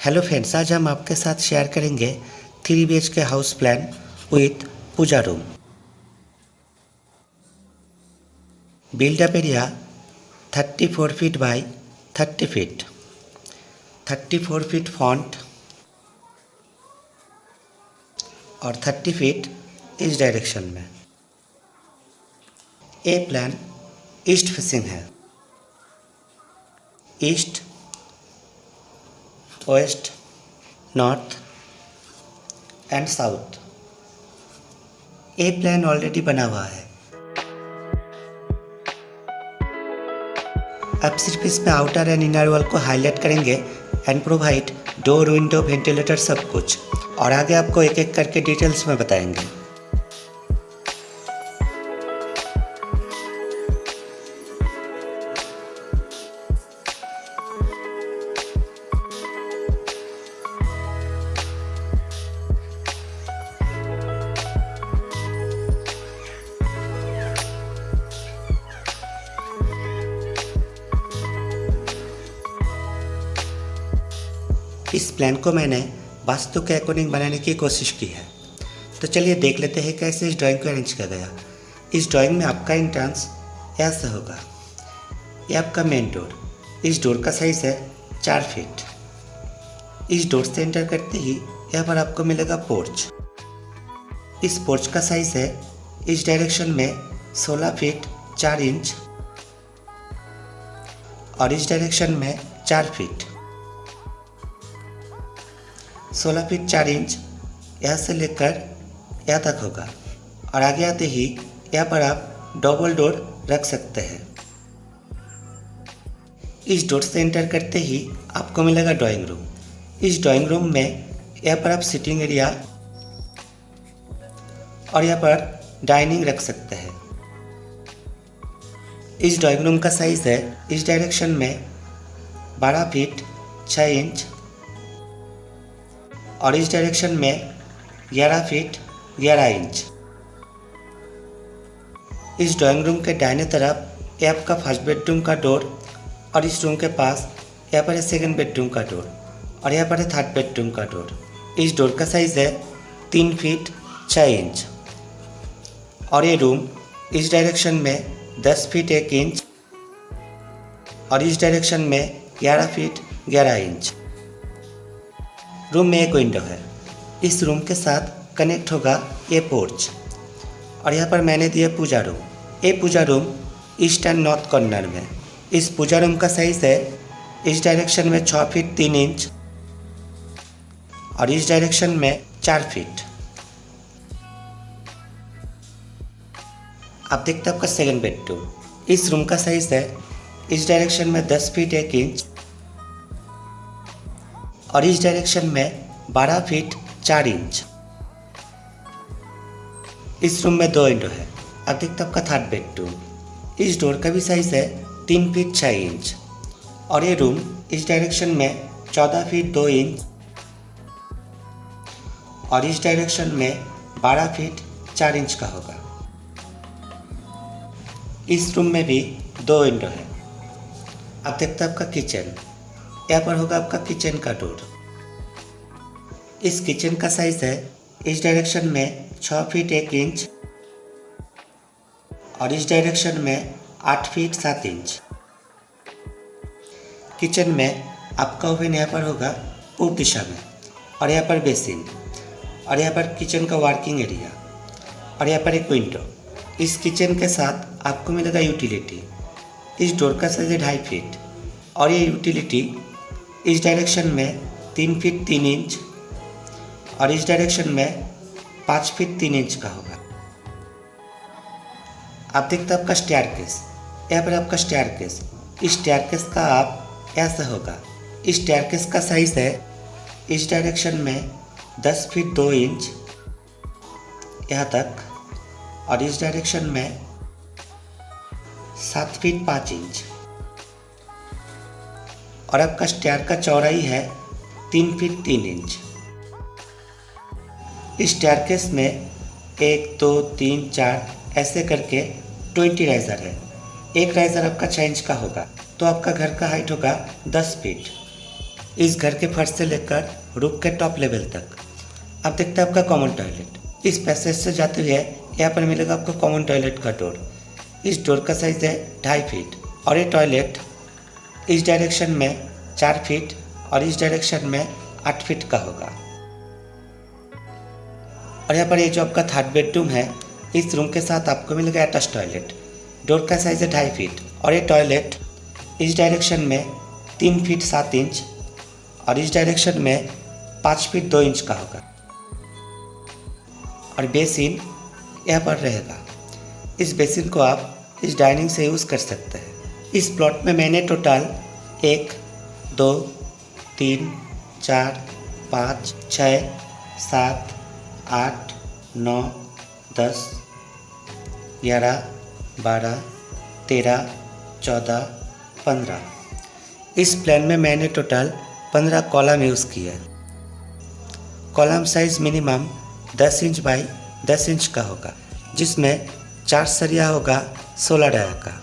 Hello friends, आज हम आपके साथ शेयर करेंगे 3 BHK house plan with puja room. Buildup area 34 feet by 30 feet, 34 feet front और 30 फीट इस डायरेक्शन में। ये प्लान ईस्ट फेसिंग है। East, west, north and south. ये प्लान ऑलरेडी बना हुआ है। अब सिर्फ इसमें आउटर एंड इनर वॉल को हाईलाइट करेंगे and provide door, window, ventilator सब कुछ, और आगे आपको एक एक करके डिटेल्स में बताएंगे। इस प्लान को मैंने वास्तु के अकॉर्डिंग बनाने की कोशिश की है। तो चलिए देख लेते हैं कैसे इस ड्राइंग को अरेंज किया गया। इस ड्राइंग में आपका एंट्रेंस ऐसा होगा। ये आपका मेन डोर। इस डोर का साइज़ है 4 फीट। इस डोर से एंटर करते ही यहाँ पर आपको मिलेगा पोर्च। इस पोर्च का साइज़ है इस डायरेक्शन में 16 फीट 4 इंच और इस डायरेक्शन में 4 फीट। 16 फीट 4 इंच यहाँ से लेकर यहाँ तक होगा, और आगे आते ही यहाँ पर आप डबल डोर रख सकते हैं। इस डोर से एंटर करते ही आपको मिलेगा ड्राइंग रूम। इस ड्राइंग रूम में यहाँ पर आप सिटिंग एरिया और यहाँ पर डाइनिंग रख सकते हैं। इस ड्राइंग रूम का साइज़ है इस डायरेक्शन में 12 फीट 6 इंच और इस डायरेक्शन में 11 फीट 11 इंच। इस ड्राइंग रूम के दाहिने तरफ ये आपका फर्स्ट बेडरूम का डोर, और इस रूम के पास यहाँ पर है सेकंड बेडरूम का डोर, और यहाँ पर है थर्ड बेडरूम का डोर। इस डोर का साइज़ है 3 फीट 6 इंच और ये रूम इस डायरेक्शन में 10 फीट 1 इंच और इस डायरेक्शन में 11 फीट 11 इंच। रूम में एक विंडो है। इस रूम के साथ कनेक्ट होगा ये पोर्च, और यहाँ पर मैंने दिया पूजा रूम। ये पूजा room east and north corner में। इस पूजा रूम का साइज़ है इस डायरेक्शन में 6 फीट 3 इंच और इस डायरेक्शन में 4 फीट। आप देखते हैं आपका सेकंड बेडरूम। इस रूम का साइज़ है इस डायरेक्शन में 10 फीट 1 इंच और इस डायरेक्शन में 12 फीट 4 इंच। इस रूम में 2 विंडो है। अब देखते हैं आपका थर्ड बेडरूम। इस डोर का भी साइज़ है 3 फीट 6 इंच और ये रूम इस डायरेक्शन में 14 फीट 2 इंच और इस डायरेक्शन में 12 फीट 4 इंच का होगा। इस रूम में भी 2 विंडो है। अब देखते हैं आपका किचन। यहाँ पर होगा आपका किचन का डोर। इस किचन का साइज़ है इस डायरेक्शन में 6 फीट 1 इंच और इस डायरेक्शन में 8 फीट 7 इंच। किचन में आपका ओवन यहाँ पर होगा पूर्व दिशा में, और यहाँ पर बेसिन, और यहाँ पर किचन का वर्किंग एरिया, और यहाँ पर एक विंडो। इस किचन के साथ आपको मिलेगा यूटिलिटी। इस डोर का साइज़ है 2.5 फीट और ये यूटिलिटी इस डायरेक्शन में 3 फीट 3 इंच और इस डायरेक्शन में 5 फीट 3 इंच का होगा। आप देखते हैं आपका स्टेयरकेस। यहाँ पर आपका स्टेयरकेस। इस स्टेयरकेस का आप ऐसा होगा। इस स्टेयरकेस का साइज़ है इस डायरेक्शन में 10 फीट 2 इंच यहाँ तक और इस डायरेक्शन में 7 फीट 5 इंच, और आपका स्टेयर का चौड़ाई है 3 फीट 3 इंच। इस स्टेयरकेस में 1 2 3 4 ऐसे करके 20 राइजर है। एक राइजर आपका 6 इंच का होगा, तो आपका घर का हाइट होगा 10 फीट। इस घर के फर्श से लेकर रूफ के टॉप लेवल तक। अब देखते हैं आपका कॉमन टॉयलेट। इस पैसेज से जाते हुए यहाँ पर मिलेगा आपको कॉमन टॉयलेट का डोर। इस डोर का साइज़ है 2.5 फीट और ये टॉयलेट इस डायरेक्शन में 4 फीट और इस डायरेक्शन में 8 फीट का होगा। और यहाँ पर ये जो आपका थर्ड बेडरूम है, इस रूम के साथ आपको मिलेगा अटैच टॉयलेट। डोर का साइज़ है 2.5 फीट और ये टॉयलेट इस डायरेक्शन में 3 फीट 7 इंच और इस डायरेक्शन में 5 फीट 2 इंच का होगा। और बेसिन यहाँ पर रहेगा। इस बेसिन को आप इस डाइनिंग से यूज़ कर सकते हैं। इस प्लॉट में मैंने टोटल 1 2 3 4 5 6 7 8 9 10 11 12 13 14 15 इस प्लान में मैंने टोटल 15 कॉलम यूज़ किया है। Column size minimum 10 inch by 10 inch का होगा, जिसमें 4 सरिया होगा 16 डाया का।